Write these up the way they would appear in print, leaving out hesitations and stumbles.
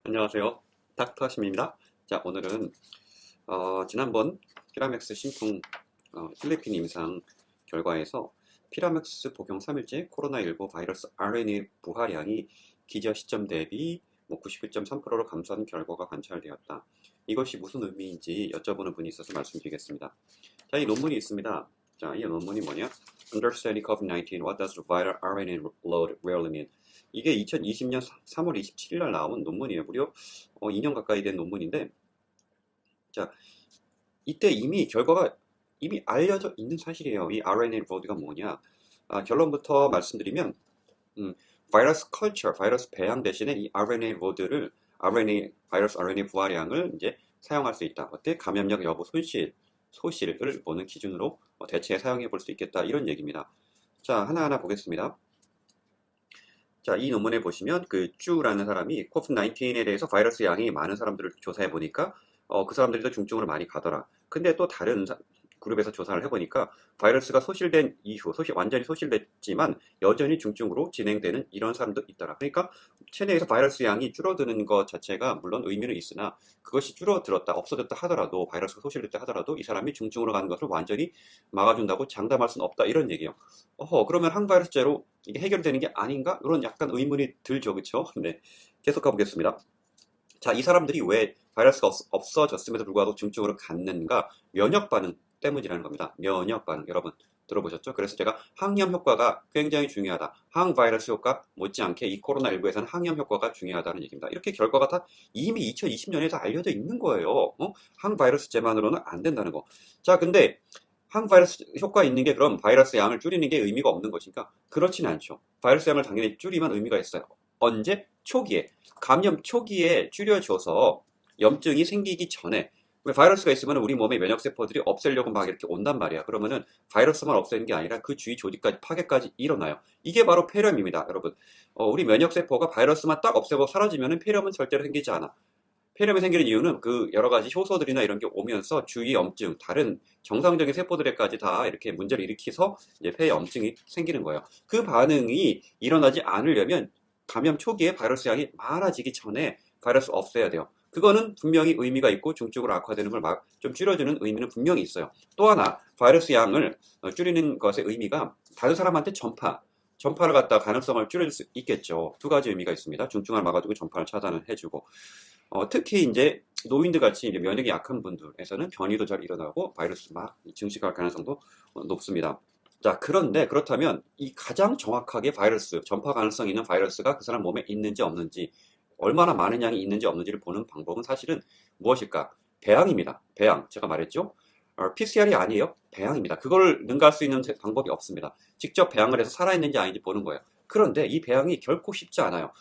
안녕하세요. 닥터하심입니다. 자, 오늘은 지난번 피라맥스 신풍 필리핀 임상 결과에서 피라맥스 복용 3일째 코로나19 바이러스 RNA 부활량이 기저 시점 대비 99.3%로 감소한 결과가 관찰되었다. 이것이 무슨 의미인지 여쭤보는 분이 있어서 말씀드리겠습니다. 자, 이 논문이 있습니다. 자, 이 논문이 뭐냐? Understanding COVID-19, What does the viral RNA load really mean? 이게 2020년 3월 27일 날 나온 논문이에요. 무려 2년 가까이 된 논문인데, 자, 이때 이미 결과가 이미 알려져 있는 사실이에요. 이 RNA load가 뭐냐? 결론부터 말씀드리면, 바이러스 컬처, 바이러스 배양 대신에 이 RNA 로드를 바이러스 RNA 부활량을 이제 사용할 수 있다. 어때? 감염력 여부 소실을 보는 기준으로 대체에 사용해 볼 수 있겠다. 이런 얘기입니다. 자, 하나하나 보겠습니다. 자, 이 논문에 보시면 그 쭈라는 사람이 코비드-19에 대해서 바이러스 양이 많은 사람들을 조사해 보니까 그 사람들이 더 중증으로 많이 가더라. 근데 또 다른 그룹에서 조사를 해보니까 바이러스가 소실된 이후, 완전히 소실됐지만 여전히 중증으로 진행되는 이런 사람도 있더라. 그러니까 체내에서 바이러스 양이 줄어드는 것 자체가 물론 의미는 있으나 그것이 줄어들었다, 없어졌다 하더라도 바이러스가 소실됐다 하더라도 이 사람이 중증으로 가는 것을 완전히 막아준다고 장담할 수는 없다. 이런 얘기예요. 그러면 항바이러스제로 이게 해결되는 게 아닌가? 이런 약간 의문이 들죠. 그렇죠? 네. 계속 가보겠습니다. 자, 이 사람들이 왜 바이러스가 없어졌음에도 불구하고 중증으로 갔는가? 면역 반응 때문이라는 겁니다. 면역 반응. 여러분 들어보셨죠? 그래서 제가 항염 효과가 굉장히 중요하다. 항바이러스 효과 못지않게 이 코로나19에서는 항염 효과가 중요하다는 얘기입니다. 이렇게 결과가 다 이미 2020년에 다 알려져 있는 거예요. 항바이러스제만으로는 안 된다는 거. 자, 근데 항바이러스 효과 있는 게 그럼 바이러스 양을 줄이는 게 의미가 없는 것인가? 그렇지는 않죠. 바이러스 양을 당연히 줄이면 의미가 있어요. 언제? 초기에. 감염 초기에 줄여줘서 염증이 생기기 전에 바이러스가 있으면 우리 몸의 면역세포들이 없애려고 막 이렇게 온단 말이야. 그러면은 바이러스만 없애는 게 아니라 그 주위 조직까지 파괴까지 일어나요. 이게 바로 폐렴입니다, 여러분. 우리 면역세포가 바이러스만 딱 없애고 사라지면은 폐렴은 절대로 생기지 않아. 폐렴이 생기는 이유는 그 여러 가지 효소들이나 이런 게 오면서 주위 염증, 다른 정상적인 세포들에까지 다 이렇게 문제를 일으켜서 이제 폐염증이 생기는 거예요. 그 반응이 일어나지 않으려면 감염 초기에 바이러스 양이 많아지기 전에 바이러스 없애야 돼요. 그거는 분명히 의미가 있고 중증으로 악화되는 걸 막 좀 줄여주는 의미는 분명히 있어요. 또 하나 바이러스 양을 줄이는 것의 의미가 다른 사람한테 전파를 갖다 가능성을 줄여줄 수 있겠죠. 두 가지 의미가 있습니다. 중증을 막아주고 전파를 차단을 해주고 특히 이제 노인들 같이 이제 면역이 약한 분들에서는 변이도 잘 일어나고 바이러스 막 증식할 가능성도 높습니다. 자, 그런데 그렇다면 이 가장 정확하게 바이러스, 전파 가능성 있는 바이러스가 그 사람 몸에 있는지 없는지, 얼마나 많은 양이 있는지 없는지를 보는 방법은 사실은 무엇일까? 배양입니다. 배양. 제가 말했죠? PCR이 아니에요. 배양입니다. 그걸 능가할 수 있는 방법이 없습니다. 직접 배양을 해서 살아있는지 아닌지 보는 거예요. 그런데 이 배양이 결코 쉽지 않아요.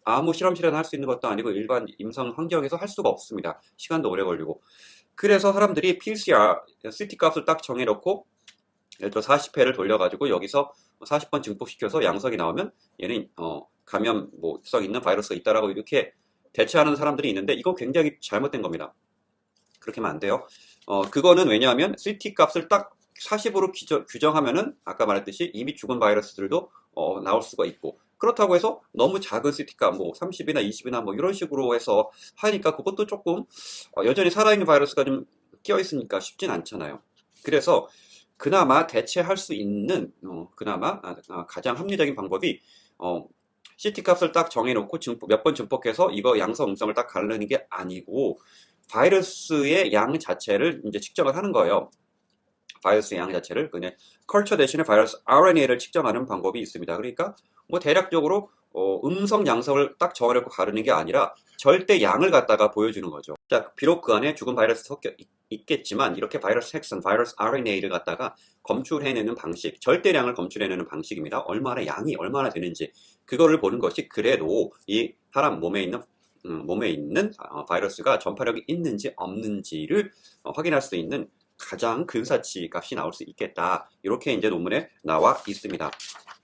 아무 실험실에나 할 수 있는 것도 아니고 일반 임상 환경에서 할 수가 없습니다. 시간도 오래 걸리고. 그래서 사람들이 PCR, CT 값을 딱 정해놓고 예를 들어 40회를 돌려가지고 여기서 40번 증폭시켜서 양성이 나오면 얘는 감염성 있는 바이러스가 있다라고 이렇게 대체하는 사람들이 있는데 이거 굉장히 잘못된 겁니다. 그렇게 하면 안 돼요. 그거는 왜냐하면 CT 값을 딱 40으로 규정하면은 아까 말했듯이 이미 죽은 바이러스들도 나올 수가 있고 그렇다고 해서 너무 작은 CT 값 뭐 30이나 20이나 뭐 이런 식으로 해서 하니까 그것도 조금 여전히 살아있는 바이러스가 좀 끼어 있으니까 쉽진 않잖아요. 그래서 그나마 대체할 수 있는 그나마 가장 합리적인 방법이 CT 값을 딱 정해놓고 몇 번 증폭해서 이거 양성 음성을 딱 가르는 게 아니고 바이러스의 양 자체를 이제 측정을 하는 거예요. 바이러스 양 자체를 그냥 컬처 대신에 바이러스 RNA를 측정하는 방법이 있습니다. 그러니까 뭐 대략적으로 음성 양성을 딱 정해놓고 가르는 게 아니라 절대 양을 갖다가 보여주는 거죠. 자, 비록 그 안에 죽은 바이러스 섞여 있겠지만 이렇게 바이러스 핵선, 바이러스 RNA를 갖다가 검출해내는 방식, 절대량을 검출해내는 방식입니다. 양이 얼마나 되는지 그거를 보는 것이 그래도 이 사람 몸에 있는 바이러스가 전파력이 있는지 없는지를 확인할 수 있는 가장 근사치 값이 나올 수 있겠다. 이렇게 이제 논문에 나와 있습니다.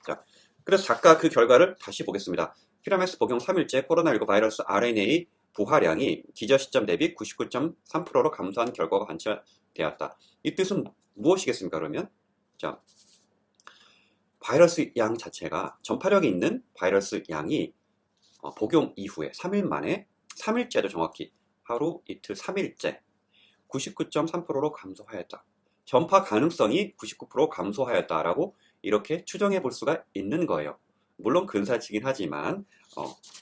자, 그래서 작가 그 결과를 다시 보겠습니다. 피라맥스 복용 3일째 코로나19 바이러스 RNA 부활량이 기저 시점 대비 99.3%로 감소한 결과가 관찰되었다. 이 뜻은 무엇이겠습니까, 그러면? 자, 바이러스 양 자체가 전파력이 있는 바이러스 양이 복용 이후에 3일 만에 3일째도 정확히 하루 이틀 3일째 99.3%로 감소하였다. 전파 가능성이 99% 감소하였다라고 이렇게 추정해 볼 수가 있는 거예요. 물론 근사치긴 하지만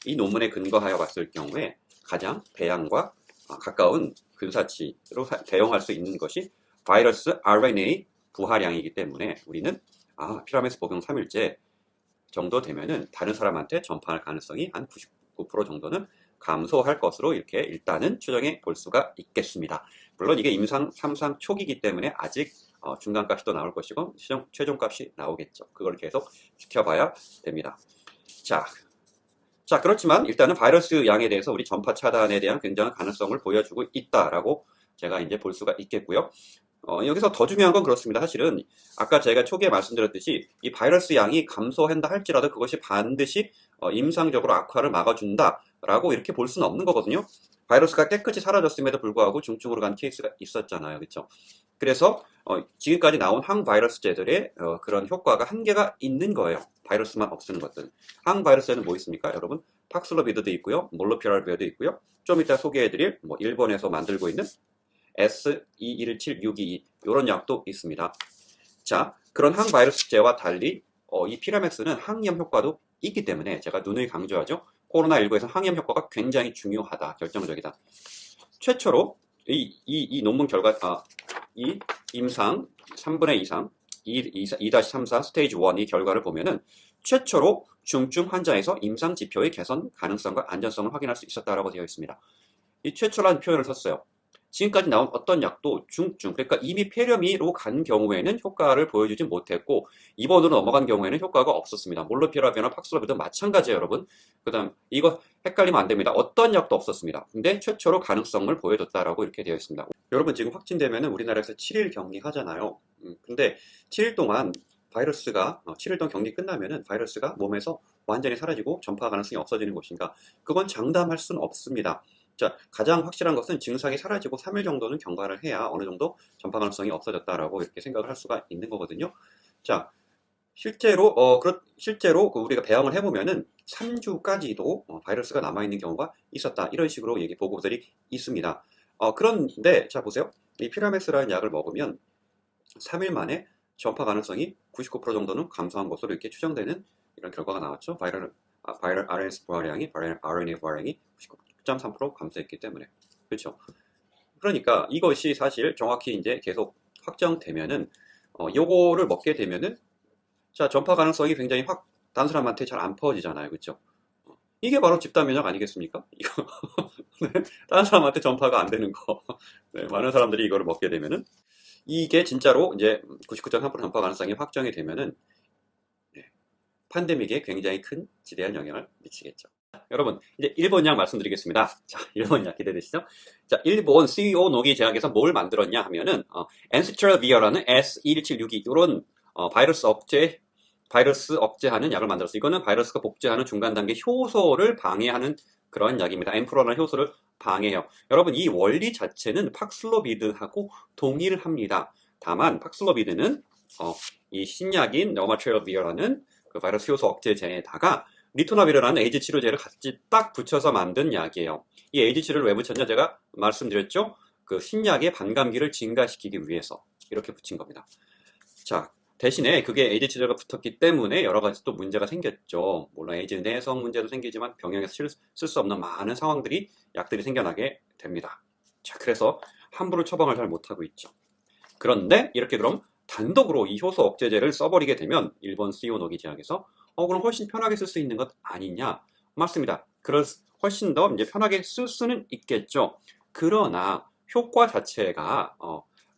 이 논문에 근거하여 봤을 경우에 가장 배양과 가까운 근사치로 대응할 수 있는 것이 바이러스 RNA 부하량이기 때문에 우리는 피라미스 복용 3일째 정도 되면은 다른 사람한테 전파할 가능성이 한 99% 정도는 감소할 것으로 이렇게 일단은 추정해 볼 수가 있겠습니다. 물론 이게 임상 3상 초기이기 때문에 아직 중간값이 또 나올 것이고 최종값이 나오겠죠. 그걸 계속 지켜봐야 됩니다. 자, 그렇지만 일단은 바이러스 양에 대해서 우리 전파 차단에 대한 굉장한 가능성을 보여주고 있다라고 제가 이제 볼 수가 있겠고요. 여기서 더 중요한 건 그렇습니다. 사실은 아까 제가 초기에 말씀드렸듯이 이 바이러스 양이 감소한다 할지라도 그것이 반드시 임상적으로 악화를 막아준다라고 이렇게 볼 수는 없는 거거든요. 바이러스가 깨끗이 사라졌음에도 불구하고 중증으로 간 케이스가 있었잖아요. 그렇죠? 그래서 지금까지 나온 항바이러스제들의 그런 효과가 한계가 있는 거예요. 바이러스만 없애는 것들은. 항바이러스에는 뭐 있습니까? 여러분, 팍슬로비드도 있고요. 몰루피라비아도 있고요. 좀 이따 소개해드릴 일본에서 만들고 있는 S217622 이런 약도 있습니다. 자, 그런 항바이러스제와 달리 이 피라맥스는 항염 효과도 있기 때문에 제가 누누이 강조하죠. 코로나19에서 항염 효과가 굉장히 중요하다, 결정적이다. 최초로 이 논문 결과, 이 임상 3분의 이상 2-34 스테이지 1 이 결과를 보면은 최초로 중증 환자에서 임상 지표의 개선 가능성과 안전성을 확인할 수 있었다라고 되어 있습니다. 이 최초라는 표현을 썼어요. 지금까지 나온 어떤 약도 중증, 그러니까 이미 폐렴이로 간 경우에는 효과를 보여주지 못했고 입원으로 넘어간 경우에는 효과가 없었습니다. 몰루피라비아나 팍슬로비드 마찬가지예요, 여러분. 그다음 이거 헷갈리면 안 됩니다. 어떤 약도 없었습니다. 근데 최초로 가능성을 보여줬다라고 이렇게 되어 있습니다. 여러분 지금 확진되면은 우리나라에서 7일 격리 하잖아요. 근데 7일 동안 바이러스가 7일 동안 격리 끝나면은 바이러스가 몸에서 완전히 사라지고 전파 가능성이 없어지는 것인가? 그건 장담할 수는 없습니다. 자, 가장 확실한 것은 증상이 사라지고 3일 정도는 경과를 해야 어느 정도 전파 가능성이 없어졌다라고 이렇게 생각을 할 수가 있는 거거든요. 자, 실제로 우리가 배양을 해보면은 3주까지도 바이러스가 남아있는 경우가 있었다. 이런 식으로 얘기 보고들이 있습니다. 그런데 자 보세요. 이 피라맥스라는 약을 먹으면 3일 만에 전파 가능성이 99% 정도는 감소한 것으로 이렇게 추정되는 이런 결과가 나왔죠. 바이럴 RNA 부하량이 99.3% 감소했기 때문에. 그렇죠. 그러니까 이것이 사실 정확히 이제 계속 확정되면은 요거를 먹게 되면은 자, 전파 가능성이 굉장히 다른 사람한테 잘 안 퍼지잖아요. 그렇죠? 이게 바로 집단 면역 아니겠습니까? 이거 네, 다른 사람한테 전파가 안 되는 거. 네, 많은 사람들이 이거를 먹게 되면은 이게 진짜로 이제 99.3% 전파 가능성이 확정이 되면은 팬데믹에 굉장히 큰 지대한 영향을 미치겠죠. 여러분, 이제 일본 약 말씀드리겠습니다. 자, 일본 약 기대되시죠? 자, 일본 CEO 노기 제약에서 뭘 만들었냐 하면은 엔스트라비어라는 S11762 이런 바이러스 억제하는 약을 만들었어요. 이거는 바이러스가 복제하는 중간 단계 효소를 방해하는 그런 약입니다. 엠프로라는 효소를 방해해요. 여러분, 이 원리 자체는 팍슬로비드하고 동일합니다. 다만 팍슬로비드는 이 신약인 너마트라비어라는 그 바이러스 효소 억제제에다가 리토나비르라는 에이즈 치료제를 같이 딱 붙여서 만든 약이에요. 이 에이즈 치료를 왜 붙였냐 제가 말씀드렸죠. 그 신약의 반감기를 증가시키기 위해서 이렇게 붙인 겁니다. 자, 대신에 그게 에이즈 치료가 붙었기 때문에 여러 가지 또 문제가 생겼죠. 물론 에이즈 내성 문제도 생기지만 병영에서 쓸 수 없는 많은 상황들이 약들이 생겨나게 됩니다. 자, 그래서 함부로 처방을 잘 못하고 있죠. 그런데 이렇게 그럼 단독으로 이 효소 억제제를 써버리게 되면 일본 CEO 노기 제약에서 그럼 훨씬 편하게 쓸 수 있는 것 아니냐? 맞습니다. 훨씬 더 이제 편하게 쓸 수는 있겠죠. 그러나 효과 자체가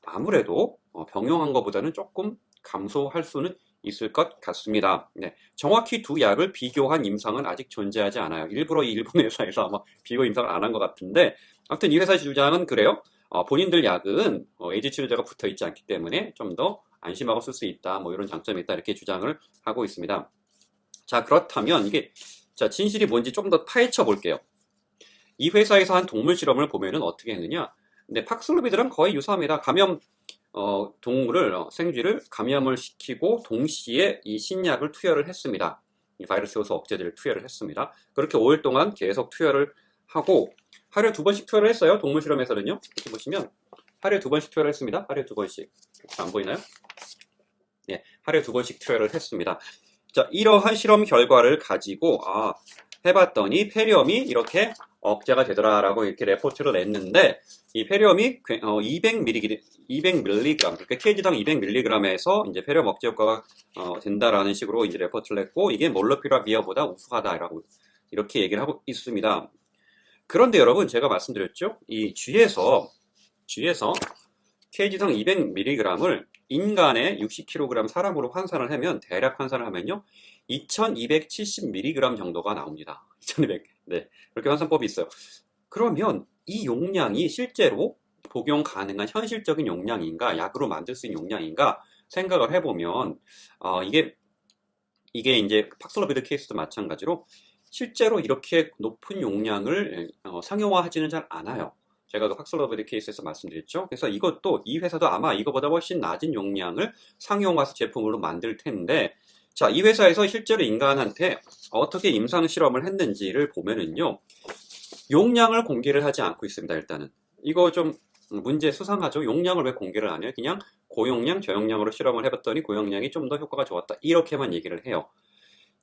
아무래도 병용한 것보다는 조금 감소할 수는 있을 것 같습니다. 네, 정확히 두 약을 비교한 임상은 아직 존재하지 않아요. 일부러 이 일본 회사에서 아마 비교 임상을 안 한 것 같은데 아무튼 이 회사 주장은 그래요. 본인들 약은 에이즈 치료제가 붙어 있지 않기 때문에 좀 더 안심하고 쓸 수 있다. 뭐 이런 장점이 있다. 이렇게 주장을 하고 있습니다. 자, 그렇다면 이게 진실이 뭔지 좀 더 파헤쳐 볼게요. 이 회사에서 한 동물 실험을 보면은 어떻게 했느냐? 근데 팍슬로비드랑 거의 유사합니다. 동물을 생쥐를 감염을 시키고 동시에 이 신약을 투여를 했습니다. 이 바이러스 요소 억제제를 투여를 했습니다. 그렇게 5일 동안 계속 투여를 하고 하루에 2번씩 투여를 했어요. 동물 실험에서는요. 이렇게 보시면 하루에 2번씩 투여를 했습니다. 하루에 2번씩. 안 보이나요? 예, 하루에 2번씩 투여를 했습니다. 자, 이러한 실험 결과를 가지고 해봤더니 폐렴이 이렇게 억제가 되더라라고 이렇게 레포트를 냈는데 이 폐렴이 200mg, 그러니까 kg당 200mg에서 이제 폐렴 억제 효과가 된다라는 식으로 이제 레포트를 냈고 이게 몰루피라비아보다 우수하다라고 이렇게 얘기를 하고 있습니다. 그런데 여러분 제가 말씀드렸죠? 이 쥐에서 kg당 200mg을 인간의 60kg 사람으로 환산을 하면 대략 환산을 하면요 2270mg 정도가 나옵니다. 2200. 네, 그렇게 환산법이 있어요. 그러면 이 용량이 실제로 복용 가능한 현실적인 용량인가, 약으로 만들 수 있는 용량인가 생각을 해보면 이게 이제 팍슬로비드 케이스도 마찬가지로 실제로 이렇게 높은 용량을 상용화하지는 잘 않아요. 제가 그 팍슬로비드 케이스에서 말씀드렸죠. 그래서 이것도 이 회사도 아마 이거보다 훨씬 낮은 용량을 상용화 제품으로 만들 텐데 자, 이 회사에서 실제로 인간한테 어떻게 임상 실험을 했는지를 보면은요. 용량을 공개를 하지 않고 있습니다. 일단은 이거 좀 문제 수상하죠. 용량을 왜 공개를 안 해요? 그냥 고용량, 저용량으로 실험을 해봤더니 고용량이 좀 더 효과가 좋았다. 이렇게만 얘기를 해요.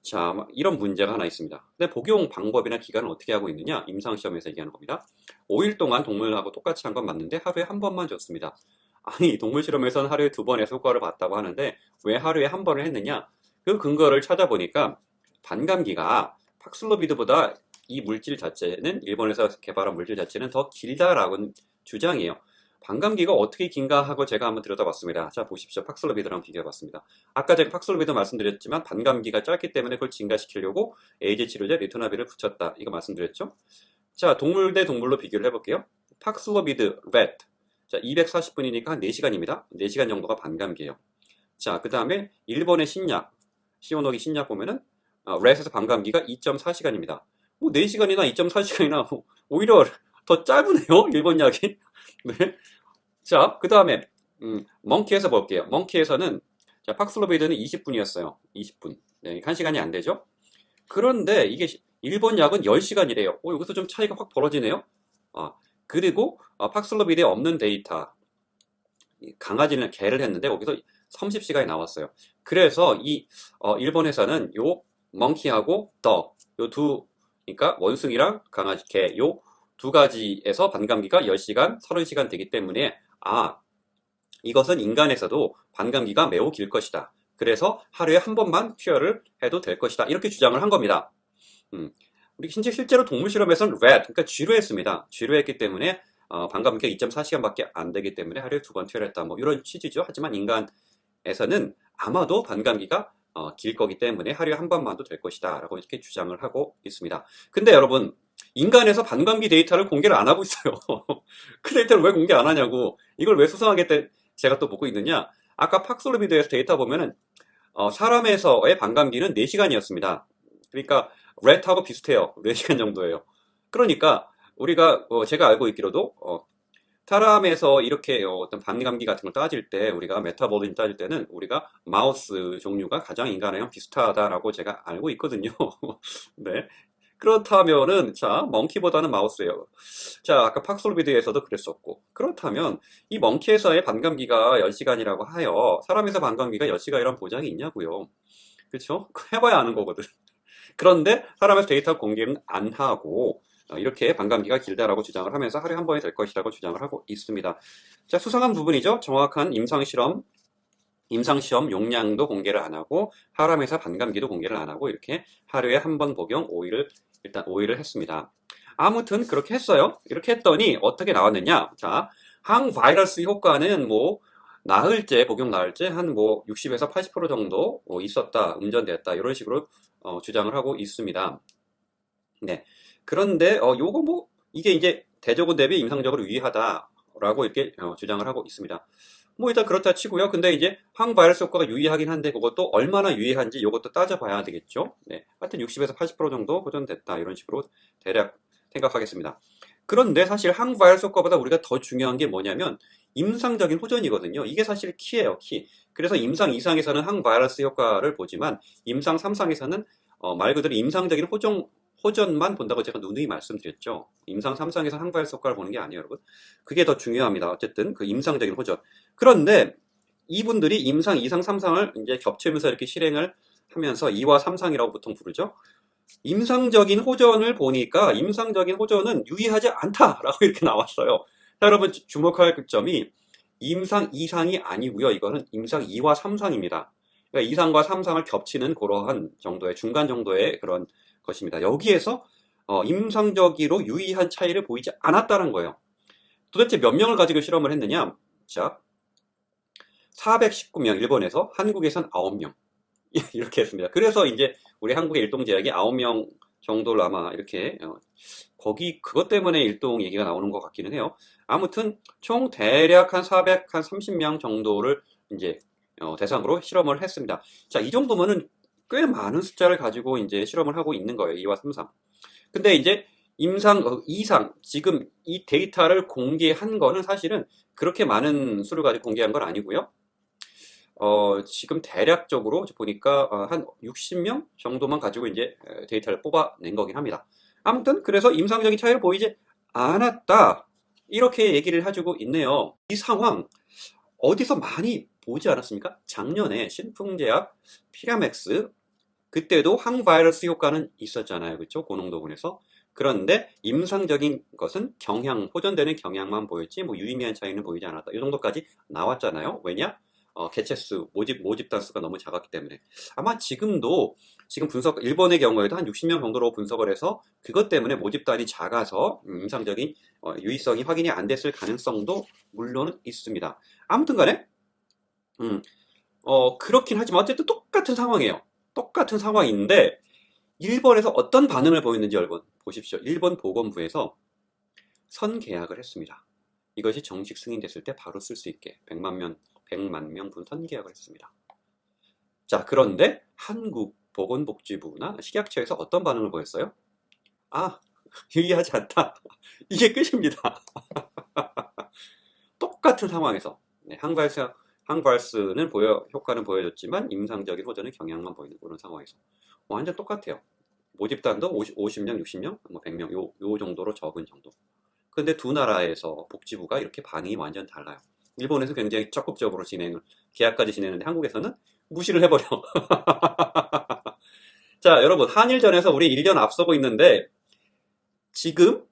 자, 이런 문제가 하나 있습니다. 근데 복용 방법이나 기간을 어떻게 하고 있느냐? 임상시험에서 얘기하는 겁니다. 5일 동안 동물하고 똑같이 한 건 맞는데 하루에 한 번만 줬습니다. 아니, 동물 실험에서는 하루에 2번에서 효과를 봤다고 하는데 왜 하루에 한 번을 했느냐? 그 근거를 찾아보니까 반감기가 팍슬로비드보다 이 물질 자체는 일본에서 개발한 물질 자체는 더 길다라고 주장이에요. 반감기가 어떻게 긴가 하고 제가 한번 들여다봤습니다. 자, 보십시오. 팍슬로비드랑 비교해봤습니다. 아까 제가 팍슬로비드 말씀드렸지만 반감기가 짧기 때문에 그걸 증가시키려고 에이즈 치료제 리토나비를 붙였다. 이거 말씀드렸죠? 자, 동물 대 동물로 비교를 해볼게요. 팍슬로비드, 렛. 자, 240분이니까 한 4시간입니다. 4시간 정도가 반감기예요. 자, 그 다음에 일본의 신약, 시오노기 신약 보면은 렛에서 반감기가 2.4시간입니다. 뭐 4시간이나 2.4시간이나 오히려 더 짧으네요. 일본 약이. 네. 자, 그 다음에 멍키에서 볼게요. 멍키에서는 자, 팍슬로비드는 20분이었어요. 20분. 네, 1시간이 안 되죠. 그런데 이게 일본 약은 10시간이래요. 여기서 좀 차이가 확 벌어지네요. 그리고 팍슬로비드에 없는 데이터. 강아지는 개를 했는데 거기서 30시간이 나왔어요. 그래서 이 일본에서는 요 멍키하고 요 두, 그러니까 원숭이랑 강아지, 개, 요 두 가지에서 반감기가 10시간, 30시간 되기 때문에 이것은 인간에서도 반감기가 매우 길 것이다. 그래서 하루에 한 번만 투여를 해도 될 것이다. 이렇게 주장을 한 겁니다. 우리 실제로 동물 실험에서는 그러니까 쥐로 했습니다. 쥐로 했기 때문에 반감기가 2.4시간밖에 안 되기 때문에 하루에 2번 투여를 했다. 뭐 이런 취지죠. 하지만 인간에서는 아마도 반감기가 길 거기 때문에 하루에 한 번만도 될 것이다. 라고 이렇게 주장을 하고 있습니다. 근데 여러분, 인간에서 반감기 데이터를 공개를 안 하고 있어요. 그 데이터를 왜 공개 안 하냐고. 이걸 왜 수상하게 제가 또 보고 있느냐. 아까 팍슬로비드에서 데이터 보면은 사람에서의 반감기는 4시간이었습니다. 그러니까 렛하고 비슷해요. 4시간 정도예요. 그러니까 우리가 제가 알고 있기로도 사람에서 이렇게 어떤 반감기 같은 걸 따질 때 우리가 메타볼리즘 따질 때는 우리가 마우스 종류가 가장 인간이랑 비슷하다라고 제가 알고 있거든요. 네. 그렇다면은 자, 멍키보다는 마우스예요. 자, 아까 팍슬로비드에서도 그랬었고. 그렇다면 이 멍키에서의 반감기가 10시간이라고 하여 사람에서 반감기가 10시간이란 보장이 있냐고요. 그렇죠? 해봐야 아는 거거든. 그런데 사람에서 데이터 공개는 안 하고 이렇게 반감기가 길다라고 주장을 하면서 하루에 한 번이 될 것이라고 주장을 하고 있습니다. 자, 수상한 부분이죠. 정확한 임상시험 용량도 공개를 안 하고 사람에서 반감기도 공개를 안 하고 이렇게 하루에 한 번 복용 5일을 했습니다. 아무튼 그렇게 했어요. 이렇게 했더니 어떻게 나왔느냐? 자, 항바이러스 효과는 복용 나흘째 한 60에서 80% 정도 있었다, 음전됐다 이런 식으로 주장을 하고 있습니다. 네. 그런데 이게 이제 대조군 대비 임상적으로 유의하다라고 이렇게 주장을 하고 있습니다. 일단 그렇다 치고요. 근데 이제 항바이러스 효과가 유의하긴 한데 그것도 얼마나 유의한지 이것도 따져봐야 되겠죠. 네. 하여튼 60에서 80% 정도 보존됐다. 이런 식으로 대략 생각하겠습니다. 그런데 사실 항바이러스 효과보다 우리가 더 중요한 게 뭐냐면 임상적인 호전이거든요. 이게 사실 키예요, 키. 그래서 임상 2상에서는 항바이러스 효과를 보지만 임상 3상에서는 말 그대로 임상적인 호전만 본다고 제가 누누이 말씀드렸죠. 임상 3상에서 항바이러스 효과를 보는 게 아니에요, 여러분. 그게 더 중요합니다. 어쨌든 그 임상적인 호전. 그런데 이분들이 임상 2상, 3상을 이제 겹치면서 이렇게 실행을 하면서 2와 3상이라고 보통 부르죠. 임상적인 호전을 보니까 임상적인 호전은 유의하지 않다라고 이렇게 나왔어요. 자, 여러분 주목할 점이 임상 2상이 아니고요. 이거는 임상 2와 3상입니다. 그러니까 2상과 3상을 겹치는 그러한 정도의 중간 정도의 그런 것입니다. 여기에서 임상적으로 유의한 차이를 보이지 않았다는 거예요. 도대체 몇 명을 가지고 실험을 했느냐? 자, 419명 일본에서, 한국에선 9명 이렇게 했습니다. 그래서 이제 우리 한국의 일동제약이 9명 정도를 아마 이렇게 거기 그것 때문에 일동 얘기가 나오는 것 같기는 해요. 아무튼 총 대략 한 430명 정도를 이제 대상으로 실험을 했습니다. 자, 이 정도면은 꽤 많은 숫자를 가지고 이제 실험을 하고 있는 거예요. 2와 3상. 근데 이제 임상 2상 지금 이 데이터를 공개한 거는 사실은 그렇게 많은 수를 가지고 공개한 건 아니고요. 지금 대략적으로 보니까 한 60명 정도만 가지고 이제 데이터를 뽑아낸 거긴 합니다. 아무튼 그래서 임상적인 차이를 보이지 않았다. 이렇게 얘기를 해주고 있네요. 이 상황 어디서 많이 보지 않았습니까? 작년에 신풍제약 피라맥스 그때도 항바이러스 효과는 있었잖아요. 그렇죠? 고농도군에서. 그런데 임상적인 것은 호전되는 경향만 보였지 뭐 유의미한 차이는 보이지 않았다. 이 정도까지 나왔잖아요. 왜냐? 개체수, 모집단 수가 너무 작았기 때문에. 아마 지금 일본의 경우에도 한 60명 정도로 분석을 해서 그것 때문에 모집단이 작아서 임상적인 유의성이 확인이 안 됐을 가능성도 물론 있습니다. 아무튼 간에, 그렇긴 하지만 어쨌든 똑같은 상황이에요. 똑같은 상황인데, 일본에서 어떤 반응을 보였는지 여러분 보십시오. 일본 보건부에서 선계약을 했습니다. 이것이 정식 승인됐을 때 바로 쓸 수 있게 100만 명분 선계약을 했습니다. 자, 그런데 한국 보건복지부나 식약처에서 어떤 반응을 보였어요? 유의하지 않다. 이게 끝입니다. 똑같은 상황에서 항바이러스는 효과는 보여줬지만 임상적인 호전의 경향만 보이는 그런 상황에서 완전 똑같아요. 모집단도 50명, 60명, 100명 요 정도로 적은 정도. 근데 두 나라에서 복지부가 이렇게 반응이 완전 달라요. 일본에서 굉장히 적극적으로 계약까지 진행했는데 한국에서는 무시를 해버려. 자, 여러분 한일전에서 우리 1년 앞서고 있는데 지금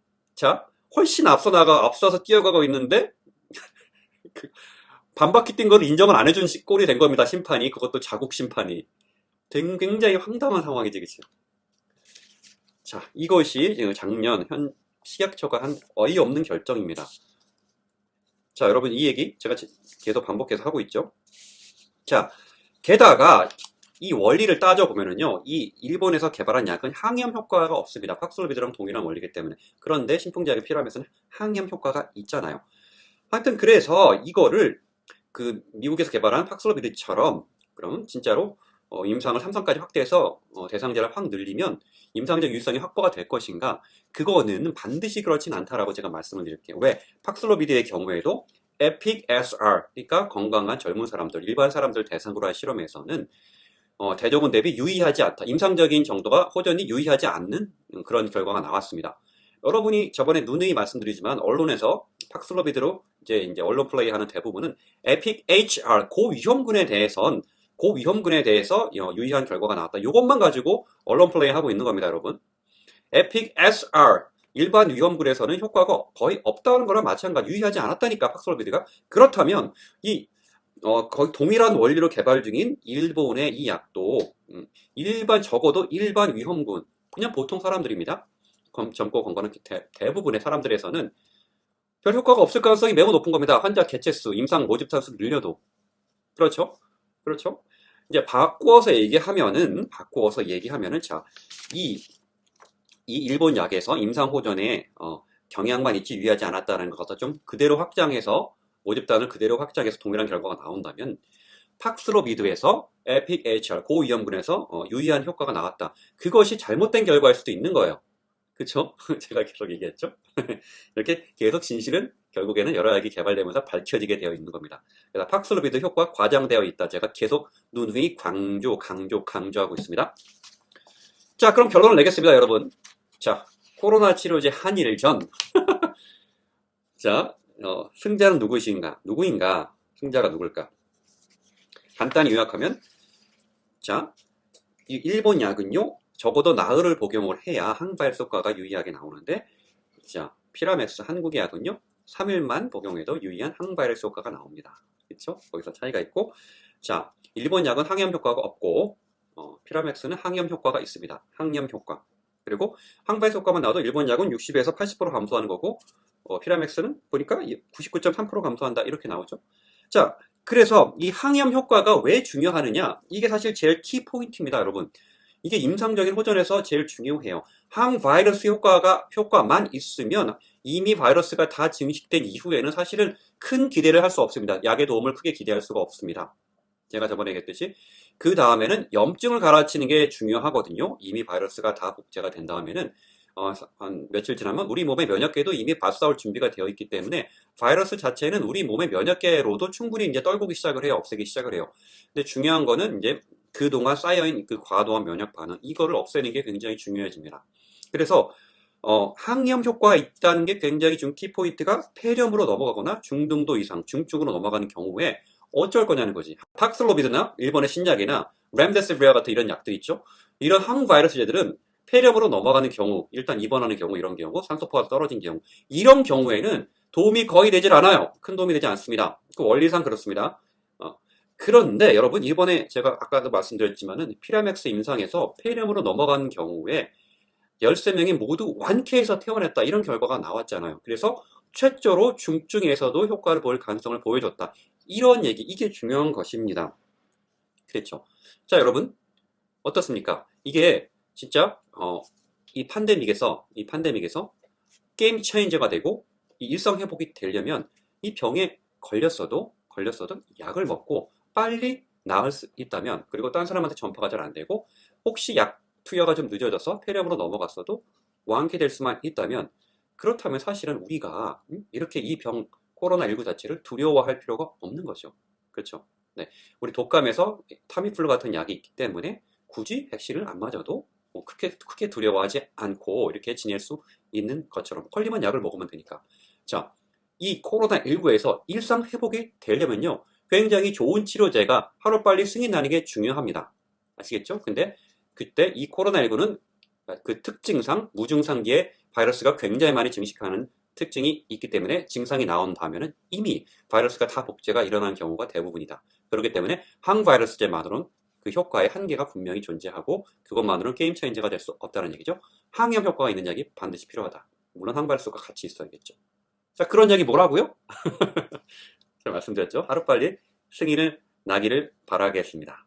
훨씬 앞서서 뛰어가고 있는데 반바퀴 뛴 거를 인정을 안 해준 꼴이 된 겁니다. 심판이. 그것도 자국 심판이. 굉장히 황당한 상황이지, 그치? 자, 이것이 작년 식약처가 한 어이없는 결정입니다. 자, 여러분 이 얘기 제가 계속 반복해서 하고 있죠. 자, 게다가 이 원리를 따져보면은요, 이 일본에서 개발한 약은 항염 효과가 없습니다. 팍슬로비드랑 동일한 원리이기 때문에. 그런데 신풍제약의 피라메스는 항염 효과가 있잖아요. 하여튼 그래서 이거를 그 미국에서 개발한 팍슬로비드처럼 그럼 진짜로 임상을 3상까지 확대해서 대상자를 확 늘리면 임상적 유의성이 확보가 될 것인가? 그거는 반드시 그렇진 않다라고 제가 말씀을 드릴게요. 왜? 팍슬로비드의 경우에도 에픽 SR, 그러니까 건강한 젊은 사람들, 일반 사람들 대상으로 한 실험에서는 대조군 대비 유의하지 않다. 임상적인 정도가 호전이 유의하지 않는 그런 결과가 나왔습니다. 여러분이 저번에 누누이 말씀드리지만 언론에서 팍슬로비드로 이제 언론 플레이하는 대부분은 에픽 HR 고위험군에 대해서 유의한 결과가 나왔다. 이것만 가지고 언론 플레이하고 있는 겁니다, 여러분. 에픽 SR 일반 위험군에서는 효과가 거의 없다는 거랑 마찬가지. 유의하지 않았다니까 팍슬로비드가. 그렇다면 거의 동일한 원리로 개발 중인 일본의 이 약도 적어도 일반 위험군, 그냥 보통 사람들입니다. 젊고 건강한 대부분의 사람들에서는 별 효과가 없을 가능성이 매우 높은 겁니다. 환자 개체수, 임상 모집자 수를 늘려도. 그렇죠? 이제 바꾸어서 얘기하면은 자, 이 일본 약에서 임상 호전에 경향만 있지 유의하지 않았다는 것을 좀 그대로 확장해서 모집단을 그대로 확장해서 동일한 결과가 나온다면 팍슬로비드에서 에픽 HR 고위험군에서 유의한 효과가 나왔다. 그것이 잘못된 결과일 수도 있는 거예요. 그쵸? 제가 계속 얘기했죠? 이렇게 계속 진실은 결국에는 여러 약이 개발되면서 밝혀지게 되어 있는 겁니다. 그래서 팍슬로비드 효과 과장되어 있다. 제가 계속 누누이 강조하고 있습니다. 자, 그럼 결론을 내겠습니다, 여러분. 자, 코로나 치료제 한일전. 자, 승자는 누구인가? 승자가 누굴까? 간단히 요약하면, 자, 이 일본 약은요, 적어도 나흘을 복용을 해야 항바이러스 효과가 유의하게 나오는데, 자, 피라맥스 한국의 약은요, 3일만 복용해도 유의한 항바이러스 효과가 나옵니다. 그렇죠? 거기서 차이가 있고, 자, 일본 약은 항염 효과가 없고, 피라맥스는 항염 효과가 있습니다. 항염 효과. 그리고 항바이러스 효과만 나와도 일본 약은 60에서 80% 감소하는 거고, 피라맥스는 보니까 99.3% 감소한다. 이렇게 나오죠. 자, 그래서 이 항염 효과가 왜 중요하느냐? 이게 사실 제일 키 포인트입니다, 여러분. 이게 임상적인 호전에서 제일 중요해요. 항바이러스 효과만 있으면 이미 바이러스가 다 증식된 이후에는 사실은 큰 기대를 할 수 없습니다. 약의 도움을 크게 기대할 수가 없습니다. 제가 저번에 얘기했듯이 그 다음에는 염증을 가라앉히는 게 중요하거든요. 이미 바이러스가 다 복제가 된 다음에는 한 며칠 지나면 우리 몸의 면역계도 이미 맞싸울 준비가 되어 있기 때문에 바이러스 자체는 우리 몸의 면역계로도 충분히 이제 떨구기 시작을 해요. 없애기 시작을 해요. 근데 중요한 거는 이제 그동안 쌓여있는 그 과도한 면역 반응, 이거를 없애는 게 굉장히 중요해집니다. 그래서 항염 효과가 있다는 게 굉장히 좀 키포인트가 폐렴으로 넘어가거나 중등도 이상, 중증으로 넘어가는 경우에 어쩔 거냐는 거지. 팍슬로비드나 일본의 신약이나 렘데시비르 같은 이런 약들 있죠. 이런 항바이러스제들은 폐렴으로 넘어가는 경우, 일단 입원하는 경우, 이런 경우, 산소포가 떨어진 경우, 이런 경우에는 도움이 거의 되질 않아요. 큰 도움이 되지 않습니다. 그 원리상 그렇습니다. 그런데 여러분, 이번에 제가 아까도 말씀드렸지만은 피라맥스 임상에서 폐렴으로 넘어가는 경우에 13명이 모두 완쾌해서 퇴원했다. 이런 결과가 나왔잖아요. 그래서 최초로 중증에서도 효과를 볼 가능성을 보여줬다. 이런 얘기, 이게 중요한 것입니다. 그렇죠. 자, 여러분, 어떻습니까? 이게 진짜 이 팬데믹에서 게임 체인저가 되고 이 일상 회복이 되려면 이 병에 걸렸어도 약을 먹고 빨리 나을 수 있다면, 그리고 딴 사람한테 전파가 잘 안 되고 혹시 약 투여가 좀 늦어져서 폐렴으로 넘어갔어도 완쾌될 수만 있다면, 그렇다면 사실은 우리가 이렇게 이 병 코로나19 자체를 두려워할 필요가 없는 거죠. 그렇죠? 네. 우리 독감에서 타미플루 같은 약이 있기 때문에 굳이 백신을 안 맞아도 크게 두려워하지 않고 이렇게 지낼 수 있는 것처럼, 걸리면 약을 먹으면 되니까. 자, 이 코로나19에서 일상 회복이 되려면요, 굉장히 좋은 치료제가 하루빨리 승인나는 게 중요합니다. 아시겠죠? 근데 그때 이 코로나19는 그 특징상 무증상기에 바이러스가 굉장히 많이 증식하는 특징이 있기 때문에 증상이 나온 다음에는 이미 바이러스가 다 복제가 일어난 경우가 대부분이다. 그렇기 때문에 항바이러스제만으로는 그 효과의 한계가 분명히 존재하고 그것만으로는 게임 체인저가 될 수 없다는 얘기죠. 항염 효과가 있는 약이 반드시 필요하다. 물론 항바이러스가 같이 있어야겠죠. 자, 그런 약이 뭐라고요? 제가 말씀드렸죠. 하루빨리 승인을 나기를 바라겠습니다.